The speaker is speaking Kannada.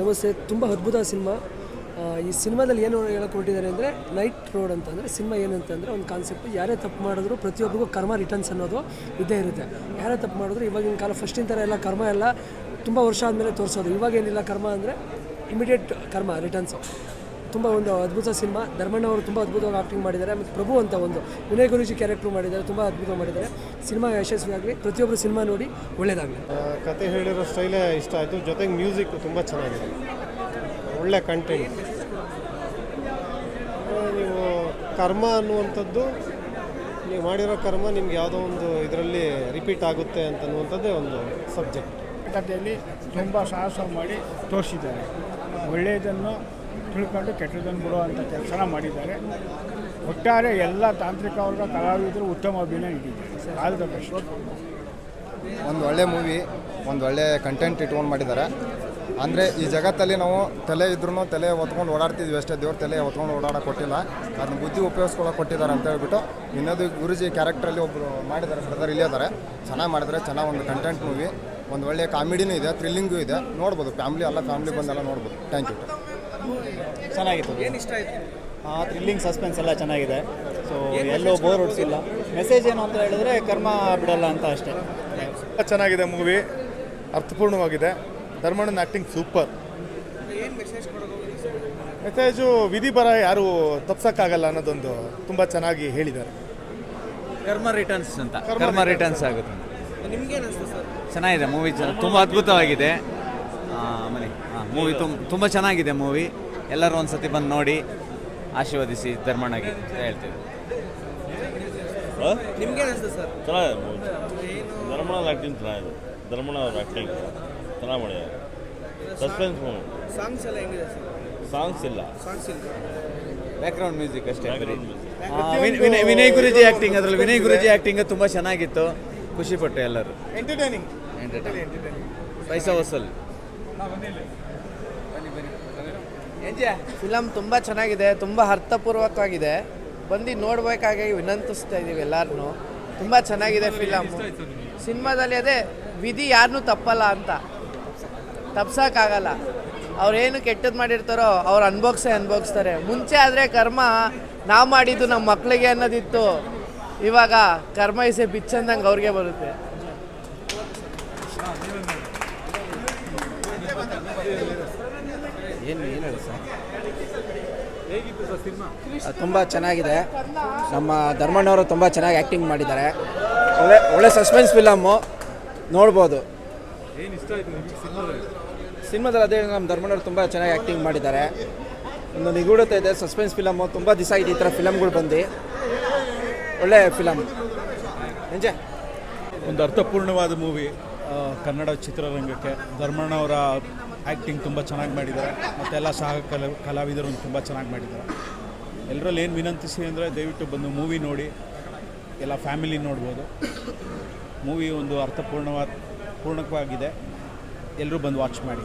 ನಮಸ್ತೆ. ತುಂಬ ಅದ್ಭುತ ಸಿನಿಮಾ. ಈ ಸಿನಿಮಾದಲ್ಲಿ ಏನು ಹೇಳಕ್ಕೆ ಹೊರಟಿದ್ದಾರೆ ಅಂದರೆ ನೈಟ್ ರೋಡ್ ಅಂತಂದರೆ ಸಿನಿಮಾ ಏನಂತಂದರೆ ಒಂದು ಕಾನ್ಸೆಪ್ಟ್, ಯಾರೇ ತಪ್ಪು ಮಾಡಿದ್ರು ಪ್ರತಿಯೊಬ್ಬರಿಗೂ ಕರ್ಮ ರಿಟರ್ನ್ಸ್ ಅನ್ನೋದು ಇದ್ದೇ ಇರುತ್ತೆ. ಯಾರೇ ತಪ್ಪು ಮಾಡಿದ್ರು ಇವಾಗಿನ ಕಾಲ ಫಸ್ಟಿನ ಥರ ಎಲ್ಲ ಕರ್ಮ ಎಲ್ಲ ತುಂಬ ವರ್ಷ ಆದಮೇಲೆ ತೋರಿಸೋದು. ಇವಾಗೇನಿಲ್ಲ, ಕರ್ಮ ಅಂದರೆ ಇಮಿಡಿಯೇಟ್ ಕರ್ಮ ರಿಟರ್ನ್ಸು. ತುಂಬ ಒಂದು ಅದ್ಭುತ ಸಿನಿಮಾ. ಧರ್ಮಣ್ಣ ಅವರು ತುಂಬ ಅದ್ಭುತವಾಗಿ ಆ್ಯಕ್ಟಿಂಗ್ ಮಾಡಿದ್ದಾರೆ. ಮತ್ತು ಪ್ರಭು ಅಂತ ಒಂದು ವಿನಯ್ ಗುರೂಜಿ ಕ್ಯಾರೆಕ್ಟ್ರು ಮಾಡಿದ್ದಾರೆ, ತುಂಬ ಅದ್ಭುತವಾಗಿ ಮಾಡಿದ್ದಾರೆ. ಸಿನಿಮಾ ಯಶಸ್ವಿಯಾಗಲಿ, ಪ್ರತಿಯೊಬ್ಬರು ಸಿನಿಮಾ ನೋಡಿ ಒಳ್ಳೆಯದಾಗಲಿ. ಕತೆ ಹೇಳಿರೋ ಸ್ಟೈಲೇ ಇಷ್ಟ ಆಯಿತು. ಜೊತೆಗೆ ಮ್ಯೂಸಿಕ್ ತುಂಬ ಚೆನ್ನಾಗಿದೆ, ಒಳ್ಳೆ ಕಂಟೆಂಟ್. ನೀವು ಕರ್ಮ ಅನ್ನುವಂಥದ್ದು, ನೀವು ಮಾಡಿರೋ ಕರ್ಮ ನಿಮ್ಗೆ ಯಾವುದೋ ಒಂದು ಇದರಲ್ಲಿ ರಿಪೀಟ್ ಆಗುತ್ತೆ ಅಂತನ್ನುವಂಥದ್ದೇ ಒಂದು ಸಬ್ಜೆಕ್ಟ್. ಕಥೆಯಲ್ಲಿ ತುಂಬ ಸಾಹಸ ಮಾಡಿ ತೋರಿಸಿದ್ದಾರೆ. ಒಳ್ಳೆಯದನ್ನು ತಿಳ್ಕೊಂಡು ಕೆಟ್ಟದನ್ನು ಬಿಡುವಂಥ ಕೆಲಸನ ಮಾಡಿದ್ದಾರೆ. ಒಟ್ಟಾರೆ ಎಲ್ಲ ತಾಂತ್ರಿಕ ವರ್ಗ ಕಲಾವಿದರು ಉತ್ತಮ ಅಭಿನಯ ನೀಡಿದ್ದಾರೆ. All the best. ಒಂದು ಒಳ್ಳೆ ಮೂವಿ, ಒಂದು ಒಳ್ಳೆ ಕಂಟೆಂಟ್ ಇಟ್ಕೊಂಡು ಮಾಡಿದ್ದಾರೆ. ಅಂದರೆ ಈ ಜಗತ್ತಲ್ಲಿ ನಾವು ತಲೆ ಇದ್ರೂ ತಲೆ ಹೊತ್ಕೊಂಡು ಓಡಾಡ್ತಿದ್ವಿ ಅಷ್ಟೇ, ದೇವ್ರ ತಲೆ ಹೊತ್ಕೊಂಡು ಓಡಾಡೋಕೆ ಕೊಟ್ಟಿಲ್ಲ, ಅದನ್ನ ಬುದ್ಧಿ ಉಪಯೋಗಿಸ್ಕೊಳ್ಳೋಕೆ ಕೊಟ್ಟಿದ್ದಾರೆ ಅಂತ ಹೇಳ್ಬಿಟ್ಟು ಇನ್ನೊಂದು ಗುರುಜಿ ಕ್ಯಾರೆಕ್ಟ್ರಲ್ಲಿ ಒಬ್ಬರು ಮಾಡಿದ್ದಾರೆ, ಬ್ರದರ್ ಇಲ್ಲೇ ಇದ್ದಾರೆ, ಚೆನ್ನಾಗಿ ಮಾಡಿದ್ದಾರೆ. ಚೆನ್ನಾಗಿ ಒಂದು ಕಂಟೆಂಟ್ ಮೂವಿ, ಒಂದು ಒಳ್ಳೆಯ ಕಾಮಿಡಿನೂ ಇದೆ, ಥ್ರಿಲ್ಲಿಂಗು ಇದೆ, ನೋಡ್ಬೋದು. ಫ್ಯಾಮ್ಲಿ ಬಂದೆಲ್ಲ ನೋಡ್ಬೋದು. Thank you. ಚೆನ್ನಾಗಿತ್ತು. ಏನು ಇಷ್ಟ ಆಯಿತು? ಥ್ರಿಲ್ಲಿಂಗ್ ಸಸ್ಪೆನ್ಸ್ ಎಲ್ಲ ಚೆನ್ನಾಗಿದೆ. ಸೊ ಎಲ್ಲೋ ಬೋರ್ ಹೊಡಿಸಿಲ್ಲ. ಮೆಸೇಜ್ ಏನು ಅಂತ ಹೇಳಿದ್ರೆ ಕರ್ಮ ಬಿಡಲ್ಲ ಅಂತ ಅಷ್ಟೇ. ಚೆನ್ನಾಗಿದೆ ಮೂವಿ, ಅರ್ಥಪೂರ್ಣವಾಗಿದೆ. ಧರ್ಮಣ್ಣನ ಆ್ಯಕ್ಟಿಂಗ್ ಸೂಪರ್. ಮೆಸೇಜು ವಿಧಿ ಬರ ಯಾರು ತಪ್ಸೋಕ್ಕಾಗಲ್ಲ ಅನ್ನೋದೊಂದು ತುಂಬ ಚೆನ್ನಾಗಿ ಹೇಳಿದ್ದಾರೆ. ಕರ್ಮ ರಿಟರ್ನ್ಸ್ ಅಂತ, ಕರ್ಮ ರಿಟರ್ನ್ಸ್ ಆಗುತ್ತೆ. ಚೆನ್ನಾಗಿದೆ ಮೂವಿ, ತುಂಬ ಅದ್ಭುತವಾಗಿದೆ. ಆಮೇಲೆ ಮೂವಿ ತುಂಬ ಚೆನ್ನಾಗಿದೆ ಮೂವಿ. ಎಲ್ಲರೂ ಒಂದು ಸತಿ ಬಂದು ನೋಡಿ ಆಶೀರ್ವದಿಸಿ ಧರ್ಮಣ್ಣಗೆ ಅಂತ ಹೇಳ್ತೀವಿ. ನಿಮ್ಗೆ ಅನಿಸ್ತದೆ ಸರ್? ಚೆನ್ನಾಗಿದೆ ಮೂವಿ. ಧರ್ಮಣ್ಣ ಆ್ಯಕ್ಟಿಂಗ್ ಚೆನ್ನಾಗಿದೆ. ಧರ್ಮಣ್ಣ ಅವ್ರ ಆ್ಯಕ್ಟಿಂಗ್ ಚೆನ್ನಾಗಿ ಮಾಡಿದ್ದಾರೆ. Suspense movie. ಸಾಂಗ್ಸ್ ಎಲ್ಲ ಹೆಂಗಿದೆ ಸರ್? ಸಾಂಗ್ಸ್ ಇಲ್ಲ, ಬ್ಯಾಕ್ಗ್ರೌಂಡ್ ಮ್ಯೂಸಿಕ್ ಅಷ್ಟೇ. ವಿನಯ್ ಗುರೂಜಿ ಆ್ಯಕ್ಟಿಂಗ್, ಅದರಲ್ಲಿ ವಿನಯ್ ಗುರೂಜಿ ಆ್ಯಕ್ಟಿಂಗ್ ತುಂಬ ಚೆನ್ನಾಗಿತ್ತು. ಖುಷಿಪಟ್ಟು ಎಲ್ಲರೂ. ಎಂಟರ್ಟೈನಿಂಗ್. ಪೈಸಾ ವಸೂಲ್. ಫಿಲಮ್ ತುಂಬ ಚೆನ್ನಾಗಿದೆ, ತುಂಬ ಅರ್ಥಪೂರ್ವಕವಾಗಿದೆ. ಬಂದು ನೋಡಬೇಕಾಗಿ ವಿನಂತಿಸ್ತಾ ಇದ್ದೀವಿ ಎಲ್ಲರೂ. ತುಂಬ ಚೆನ್ನಾಗಿದೆ ಫಿಲಮ್. ಸಿನಿಮಾದಲ್ಲಿ ಅದೇ ವಿಧಿ ಯಾರನ್ನೂ ತಪ್ಪಲ್ಲ ಅಂತ, ತಪ್ಸೋಕ್ಕಾಗಲ್ಲ. ಅವ್ರೇನು ಕೆಟ್ಟದ್ದು ಮಾಡಿರ್ತಾರೋ ಅವ್ರು ಅನುಭವಿಸ್ತಾರೆ. ಮುಂಚೆ ಆದರೆ ಕರ್ಮ ನಾವು ಮಾಡಿದ್ದು ನಮ್ಮ ಮಕ್ಕಳಿಗೆ ಅನ್ನೋದಿತ್ತು. ಇವಾಗ ಕರ್ಮ ಇಸೆ ಬಿಚ್ಚಂದಂಗೆ ಅವ್ರಿಗೆ ಬರುತ್ತೆ. ತುಂಬ ಚೆನ್ನಾಗಿದೆ. ನಮ್ಮ ಧರ್ಮಣ್ಣವರು ತುಂಬ ಚೆನ್ನಾಗಿ ಆ್ಯಕ್ಟಿಂಗ್ ಮಾಡಿದ್ದಾರೆ. ಒಳ್ಳೆ ಸಸ್ಪೆನ್ಸ್ ಫಿಲಮ್ಮು, ನೋಡ್ಬೋದು. ಸಿನಿಮಾದಲ್ಲಿ ಅದೇ ನಮ್ಮ ಧರ್ಮಣ್ಣವರು ತುಂಬ ಚೆನ್ನಾಗಿ ಆ್ಯಕ್ಟಿಂಗ್ ಮಾಡಿದ್ದಾರೆ. ಒಂದು ನಿಗೂಢತೆ ಇದೆ, ಸಸ್ಪೆನ್ಸ್ ಫಿಲಮ್ಮು. ತುಂಬ ದಿವಸ ಆಗಿದೆ ಈ ಥರ ಫಿಲಮ್ಗಳು ಬಂದು. ಒಳ್ಳೆ ಫಿಲಮ್. ಎಂಜಾಯ್. ಒಂದು ಅರ್ಥಪೂರ್ಣವಾದ ಮೂವಿ. ಕನ್ನಡ ಚಿತ್ರರಂಗಕ್ಕೆ ಧರ್ಮಣ್ಣವರ ಆ್ಯಕ್ಟಿಂಗ್ ತುಂಬ ಚೆನ್ನಾಗಿ ಮಾಡಿದ್ದಾರೆ. ಮತ್ತು ಎಲ್ಲ ಸಹ ಕಲಾವಿದರು ತುಂಬ ಚೆನ್ನಾಗಿ ಮಾಡಿದ್ದಾರೆ. ಎಲ್ಲರಲ್ಲಿ ಏನು ವಿನಂತಿಸಿ ಅಂದರೆ ದಯವಿಟ್ಟು ಬಂದು ಮೂವಿ ನೋಡಿ, ಎಲ್ಲ ಫ್ಯಾಮಿಲಿ ನೋಡ್ಬೋದು. ಮೂವಿ ಒಂದು ಪೂರ್ಣಕವಾಗಿದೆ. ಎಲ್ಲರೂ ಬಂದು ವಾಚ್ ಮಾಡಿ.